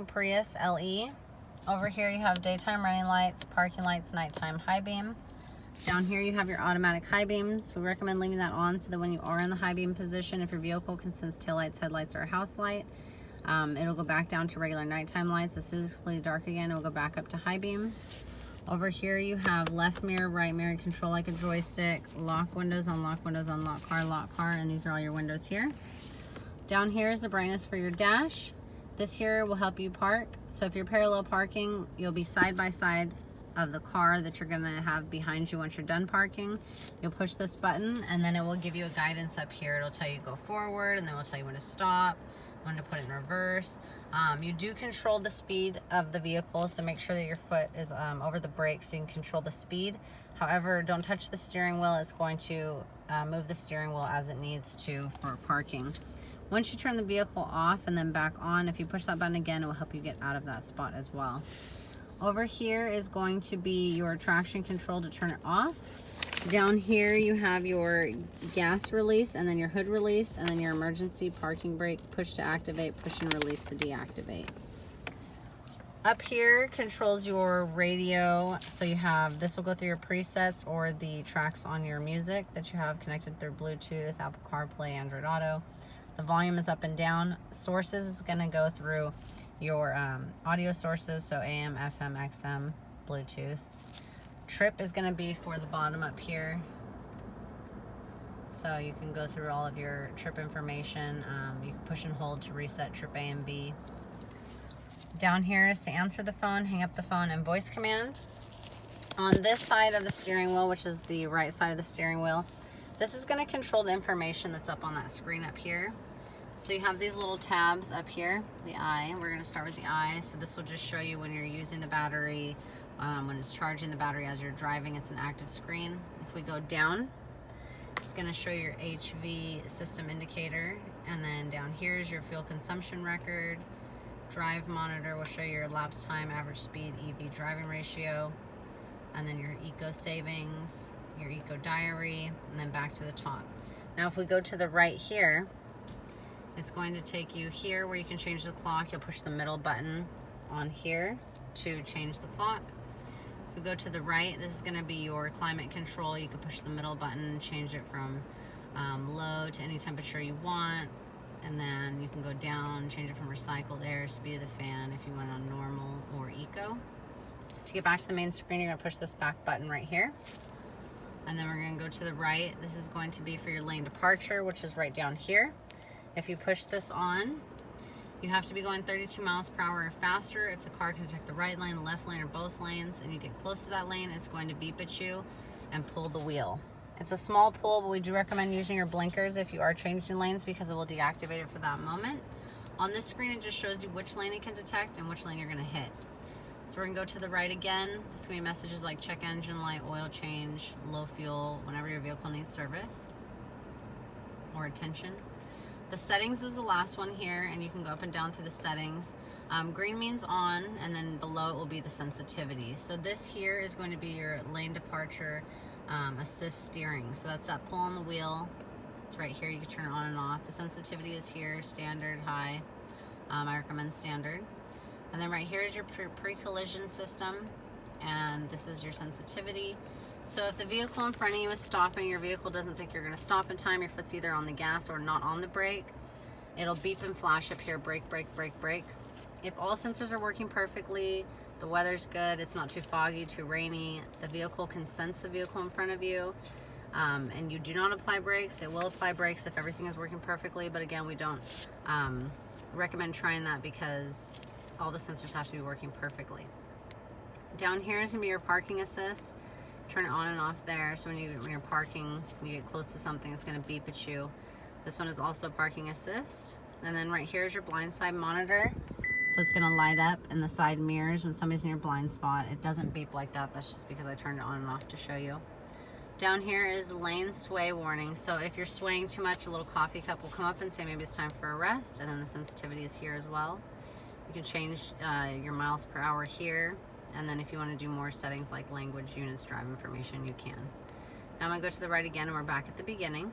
Prius LE. Over here you have daytime running lights, parking lights, nighttime high beam. Down here you have your automatic high beams. We recommend leaving that on so that when you are in the high beam position, if your vehicle can sense taillights, headlights, or a house light, it'll go back down to regular nighttime lights. As soon as it's completely dark again, it will go back up to high beams. Over here you have left mirror, right mirror, control like a joystick, lock windows, unlock lock car, and these are all your windows here. Down here is the brightness for your dash. This here will help you park. So if you're parallel parking, you'll be side by side of the car that you're gonna have behind you once you're done parking. You'll push this button and then it will give you a guidance up here. It'll tell you go forward and then it'll tell you when to stop, when to put it in reverse. You do control the speed of the vehicle, so make sure that your foot is over the brake so you can control the speed. However, don't touch the steering wheel. It's going to move the steering wheel as it needs to for parking. Once you turn the vehicle off and then back on, if you push that button again, it will help you get out of that spot as well. Over here is going to be your traction control to turn it off. Down here you have your gas release and then your hood release and then your emergency parking brake, push to activate, push and release to deactivate. Up here controls your radio. So you have, this will go through your presets or the tracks on your music that you have connected through Bluetooth, Apple CarPlay, Android Auto. The volume is up and down. Sources is going to go through your audio sources, so AM, FM, XM, Bluetooth. Trip is going to be for the bottom up here. So you can go through all of your trip information. You can push and hold to reset trip A and B. Down here is to answer the phone, hang up the phone, and voice command. On this side of the steering wheel, which is the right side of the steering wheel, this is going to control the information that's up on that screen up here. So you have these little tabs up here, the I. We're going to start with the I. So this will just show you when you're using the battery, when it's charging the battery as you're driving. It's an active screen. If we go down, it's going to show your HV system indicator. And then down here is your fuel consumption record. Drive monitor will show your elapsed time, average speed, EV driving ratio. And then your eco savings, your eco diary, and then back to the top. Now if we go to the right here, it's going to take you here where you can change the clock. You'll push the middle button on here to change the clock. If we go to the right, this is going to be your climate control. You can push the middle button and change it from low to any temperature you want. And then you can go down, change it from recycled air, speed of the fan if you want on normal or eco. To get back to the main screen, you're going to push this back button right here. And then we're going to go to the right. This is going to be for your lane departure, which is right down here. If you push this on, you have to be going 32 miles per hour or faster. If the car can detect the right lane, the left lane, or both lanes, and you get close to that lane, it's going to beep at you and pull the wheel. It's a small pull, but we do recommend using your blinkers if you are changing lanes because it will deactivate it for that moment. On this screen, it just shows you which lane it can detect and which lane you're going to hit. So we're going to go to the right again. This is going to be messages like check engine light, oil change, low fuel, whenever your vehicle needs service or attention. The settings is the last one here, and you can go up and down through the settings. Green means on, and then below it will be the sensitivity. So this here is going to be your lane departure assist steering. So that's that pull on the wheel. It's right here. You can turn it on and off. The sensitivity is here, standard, high. I recommend standard. And then right here is your pre-collision system, and this is your sensitivity. So if the vehicle in front of you is stopping, your vehicle doesn't think you're going to stop in time, your foot's either on the gas or not on the brake, it'll beep and flash up here, brake, brake, brake, brake. If all sensors are working perfectly, the weather's good, it's not too foggy, too rainy, the vehicle can sense the vehicle in front of you, and you do not apply brakes. It will apply brakes if everything is working perfectly, but again, we don't recommend trying that because all the sensors have to be working perfectly. Down here is going to be your parking assist. Turn it on and off there, so when you're parking, you get close to something, it's going to beep at you. This one is also parking assist. And then right here is your blind side monitor. So it's going to light up in the side mirrors when somebody's in your blind spot. It doesn't beep like that. That's just because I turned it on and off to show you. Down here is lane sway warning. So if you're swaying too much, a little coffee cup will come up and say maybe it's time for a rest. And then the sensitivity is here as well. You can change your miles per hour here. And then if you want to do more settings like language, units, drive information, you can. Now I'm going to go to the right again, and we're back at the beginning.